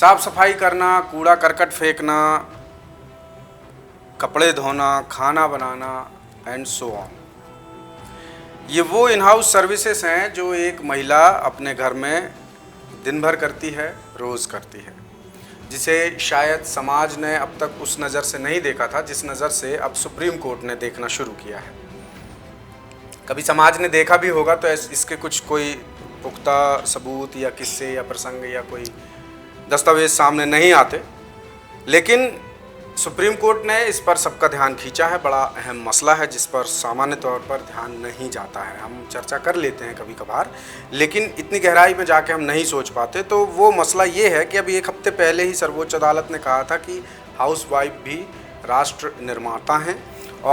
साफ सफाई करना, कूड़ा करकट फेंकना, कपड़े धोना, खाना बनाना एंड सो ऑन। ये वो इन हाउस सर्विसेज हैं जो एक महिला अपने घर में दिन भर करती है, रोज़ करती है, जिसे शायद समाज ने अब तक उस नज़र से नहीं देखा था जिस नज़र से अब सुप्रीम कोर्ट ने देखना शुरू किया है। कभी समाज ने देखा भी होगा तो इसके कुछ कोई पुख्ता सबूत या किस्से या प्रसंग या कोई दस्तावेज सामने नहीं आते, लेकिन सुप्रीम कोर्ट ने इस पर सबका ध्यान खींचा है। बड़ा अहम मसला है जिस पर सामान्य तौर पर ध्यान नहीं जाता है। हम चर्चा कर लेते हैं कभी कभार, लेकिन इतनी गहराई में जाके हम नहीं सोच पाते। तो वो मसला ये है कि अभी एक हफ्ते पहले ही सर्वोच्च अदालत ने कहा था कि हाउसवाइफ भी राष्ट्र निर्माता हैं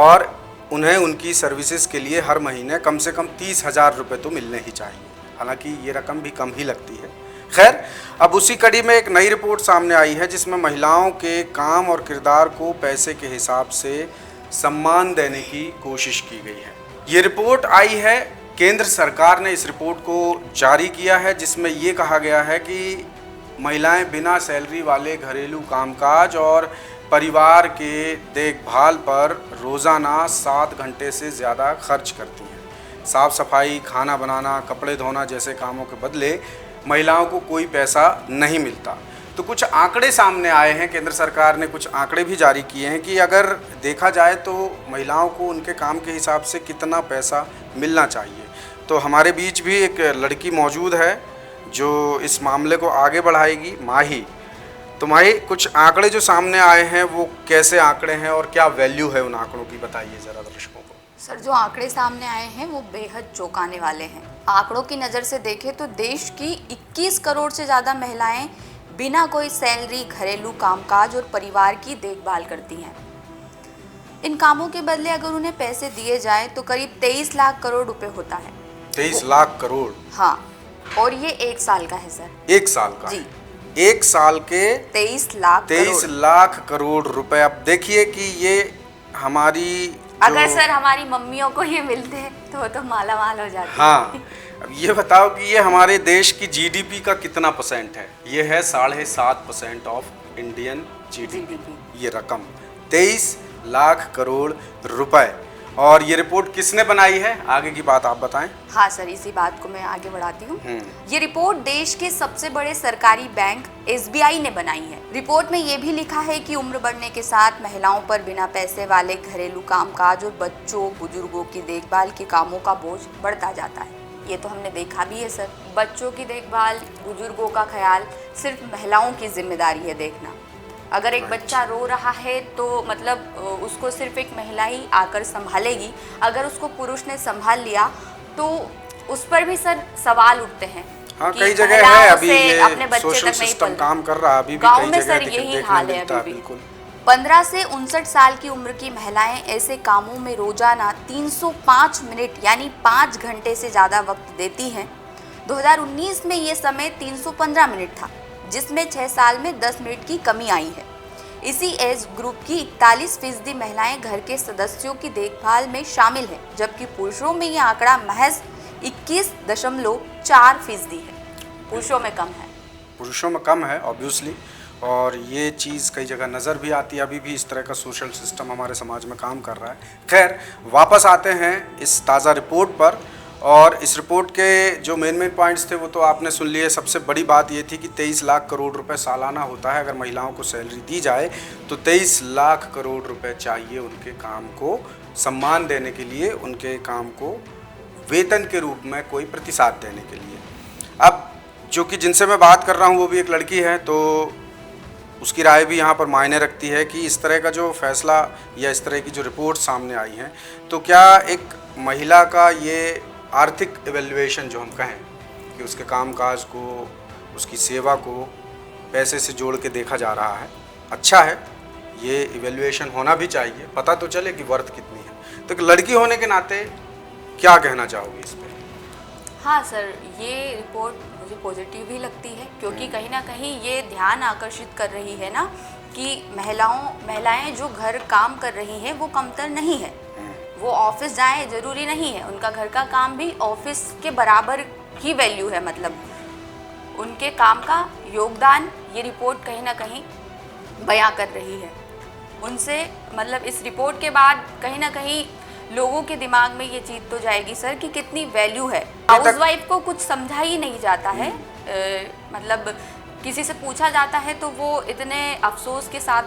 और उन्हें उनकी सर्विसेज के लिए हर महीने कम से कम 30,000 रुपये तो मिलने ही चाहिए। हालांकि ये रकम भी कम ही लगती है। खैर, अब उसी कड़ी में एक नई रिपोर्ट सामने आई है जिसमें महिलाओं के काम और किरदार को पैसे के हिसाब से सम्मान देने की कोशिश की गई है। ये रिपोर्ट आई है, केंद्र सरकार ने इस रिपोर्ट को जारी किया है, जिसमें ये कहा गया है कि महिलाएं बिना सैलरी वाले घरेलू कामकाज और परिवार के देखभाल पर रोज़ाना 7 घंटे से ज़्यादा खर्च करती हैं। साफ़ सफाई, खाना बनाना, कपड़े धोना जैसे कामों के बदले महिलाओं को कोई पैसा नहीं मिलता। तो कुछ आंकड़े सामने आए हैं, केंद्र सरकार ने कुछ आंकड़े भी जारी किए हैं कि अगर देखा जाए तो महिलाओं को उनके काम के हिसाब से कितना पैसा मिलना चाहिए। तो हमारे बीच भी एक लड़की मौजूद है जो इस मामले को आगे बढ़ाएगी, माही। तो माही, कुछ आंकड़े जो सामने आए हैं वो कैसे आंकड़े हैं और क्या वैल्यू है उन आंकड़ों की, बताइए ज़रा दर्शकों को। सर, जो आंकड़े सामने आए हैं वो बेहद चौंकाने वाले हैं। आंकड़ों की नज़र से देखें तो देश की 21 करोड़ से ज़्यादा महिलाएं बिना कोई सैलरी घरेलू कामकाज और परिवार की देखभाल करती हैं। इन कामों के बदले अगर उन्हें पैसे दिए जाए तो करीब 23 लाख करोड़ रुपए होता है। 23 लाख करोड़? हाँ, और ये 1 साल का है सर। 1 साल का? जी, 1 साल के 23 लाख करोड़ रुपए। अब देखिए कि ये हमारी अगर सर हमारी मम्मियों को ये मिलते हैं तो माला माल हो जाते हैं। हाँ, अब ये बताओ कि ये हमारे देश की जीडीपी का कितना परसेंट है? ये है 7.5% ऑफ इंडियन जीडीपी। ये रकम 23 लाख करोड़ रुपए। और ये रिपोर्ट किसने बनाई है, आगे की बात आप बताएं। हाँ सर, इसी बात को मैं आगे बढ़ाती हूँ। ये रिपोर्ट देश के सबसे बड़े सरकारी बैंक एसबीआई ने बनाई है। रिपोर्ट में ये भी लिखा है कि उम्र बढ़ने के साथ महिलाओं पर बिना पैसे वाले घरेलू कामकाज और बच्चों बुजुर्गों की देखभाल के कामों का बोझ बढ़ता जाता है। ये तो हमने देखा भी है सर। बच्चों की देखभाल, बुजुर्गों का ख्याल सिर्फ महिलाओं की जिम्मेदारी है देखना। अगर एक बच्चा रो रहा है तो मतलब उसको सिर्फ एक महिला ही आकर संभालेगी। अगर उसको पुरुष ने संभाल लिया तो उस पर भी सर सवाल उठते हैं। हाँ, कई जगह है अभी ये अपने बच्चे तक नहीं पल काम कर रहा। अभी भी गाँव में सर यही हाल है अभी भी। 15 से 59 साल की उम्र की महिलाएं ऐसे कामों में रोजाना 305 मिनट यानी 5 घंटे से ज़्यादा वक्त देती हैं। 2019 में ये समय 315 मिनट था, जिसमें 6 साल में 10 मिनट की कमी आई है। इसी एज ग्रुप की 41% महिलाएं घर के सदस्यों की देखभाल में शामिल है, जबकि पुरुषों में यह आंकड़ा महज 21.4% है। पुरुषों में कम है ऑब्वियसली। और ये चीज़ कई जगह नज़र भी आती है। अभी भी इस तरह का सोशल सिस्टम हमारे समाज में काम कर रहा है। खैर, वापस आते हैं इस ताज़ा रिपोर्ट पर। और इस रिपोर्ट के जो मेन पॉइंट्स थे वो तो आपने सुन लिए। सबसे बड़ी बात ये थी कि 23 लाख करोड़ रुपए सालाना होता है। अगर महिलाओं को सैलरी दी जाए तो 23 लाख करोड़ रुपए चाहिए उनके काम को सम्मान देने के लिए, उनके काम को वेतन के रूप में कोई प्रतिशत देने के लिए। अब जो कि जिनसे मैं बात कर रहा हूँ वो भी एक लड़की है, तो उसकी राय भी यहाँ पर मायने रखती है कि इस तरह का जो फैसला या इस तरह की जो रिपोर्ट सामने आई हैं, तो क्या एक महिला का ये आर्थिक इवैल्यूएशन जो हम कहें कि उसके कामकाज को, उसकी सेवा को पैसे से जोड़ के देखा जा रहा है, अच्छा है। ये इवैल्यूएशन होना भी चाहिए, पता तो चले कि वर्थ कितनी है। तो एक लड़की होने के नाते क्या कहना चाहोगी इस पर? हाँ सर, ये रिपोर्ट मुझे पॉजिटिव ही लगती है, क्योंकि कहीं ना कहीं ये ध्यान आकर्षित कर रही है ना कि महिलाएं जो घर काम कर रही हैं वो कमतर नहीं है। वो ऑफिस जाएं ज़रूरी नहीं है, उनका घर का काम भी ऑफिस के बराबर ही वैल्यू है। मतलब उनके काम का योगदान ये रिपोर्ट कहीं ना कहीं बयां कर रही है। उनसे मतलब इस रिपोर्ट के बाद कहीं ना कहीं लोगों के दिमाग में ये चीज़ तो जाएगी सर कि कितनी वैल्यू है। हाउसवाइफ को कुछ समझा ही नहीं जाता है। मतलब किसी से पूछा जाता है तो वो इतने अफसोस के साथ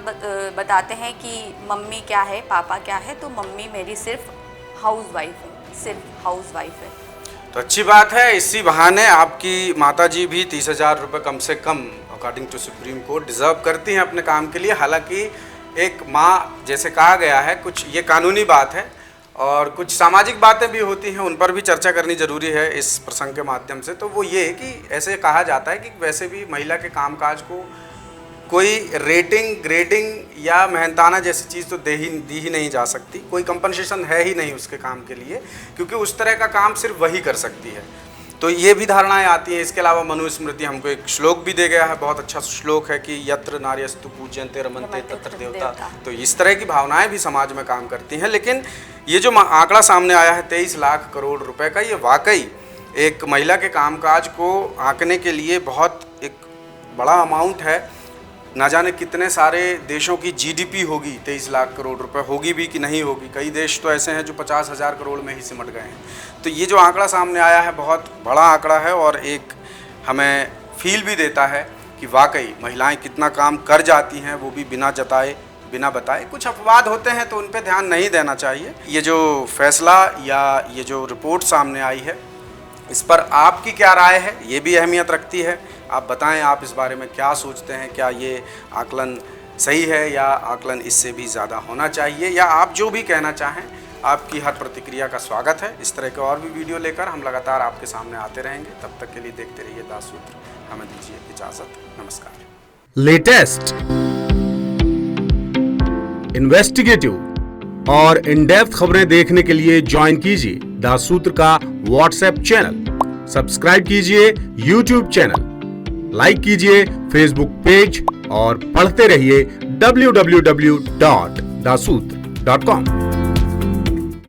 बताते हैं कि मम्मी क्या है, पापा क्या है, तो मम्मी मेरी सिर्फ हाउसवाइफ है, सिर्फ हाउसवाइफ है। तो अच्छी बात है, इसी बहाने आपकी माताजी भी 30,000 रुपये कम से कम according to supreme court deserve करती हैं अपने काम के लिए। हालांकि एक माँ जैसे कहा गया है, कुछ ये कानूनी बात है और कुछ सामाजिक बातें भी होती हैं, उन पर भी चर्चा करनी ज़रूरी है इस प्रसंग के माध्यम से। तो वो ये है कि ऐसे कहा जाता है कि वैसे भी महिला के कामकाज को कोई रेटिंग, ग्रेडिंग या मेहनताना जैसी चीज़ तो दी ही नहीं जा सकती। कोई कंपनसेशन है ही नहीं उसके काम के लिए, क्योंकि उस तरह का काम सिर्फ वही कर सकती है। तो ये भी धारणाएं आती हैं। इसके अलावा मनुस्मृति हमको एक श्लोक भी दे गया है, बहुत अच्छा श्लोक है कि यत्र नार्यस्तु पूज्यन्ते रमन्ते तत्र देवता। तो इस तरह की भावनाएं भी समाज में काम करती हैं। लेकिन ये जो आंकड़ा सामने आया है 23 लाख करोड़ रुपए का, ये वाकई एक महिला के कामकाज को आंकने के लिए बहुत एक बड़ा अमाउंट है। ना जाने कितने सारे देशों की जीडीपी होगी 23 लाख करोड़ रुपए, होगी भी कि नहीं होगी। कई देश तो ऐसे हैं जो 50,000 करोड़ में ही सिमट गए हैं। तो ये जो आंकड़ा सामने आया है बहुत बड़ा आंकड़ा है और एक हमें फील भी देता है कि वाकई महिलाएं कितना काम कर जाती हैं, वो भी बिना जताए बिना बताए। कुछ अपवाद होते हैं तो उन पर ध्यान नहीं देना चाहिए। ये जो फैसला या ये जो रिपोर्ट सामने आई है, इस पर आपकी क्या राय है, ये भी अहमियत रखती है। आप बताएं, आप इस बारे में क्या सोचते हैं। क्या ये आकलन सही है या आकलन इससे भी ज़्यादा होना चाहिए, या आप जो भी कहना चाहें, आपकी हर प्रतिक्रिया का स्वागत है। इस तरह के और भी वीडियो लेकर हम लगातार आपके सामने आते रहेंगे। तब तक के लिए देखते रहिए दासूत्र। हमें दीजिए इजाज़त। नमस्कार। लेटेस्ट, इन्वेस्टिगेटिव और इन डेप्थ खबरें देखने के लिए ज्वाइन कीजिए दासूत्र का व्हाट्सएप चैनल, सब्सक्राइब कीजिए यूट्यूब चैनल, लाइक कीजिए फेसबुक पेज और पढ़ते रहिए www.dasutra.com।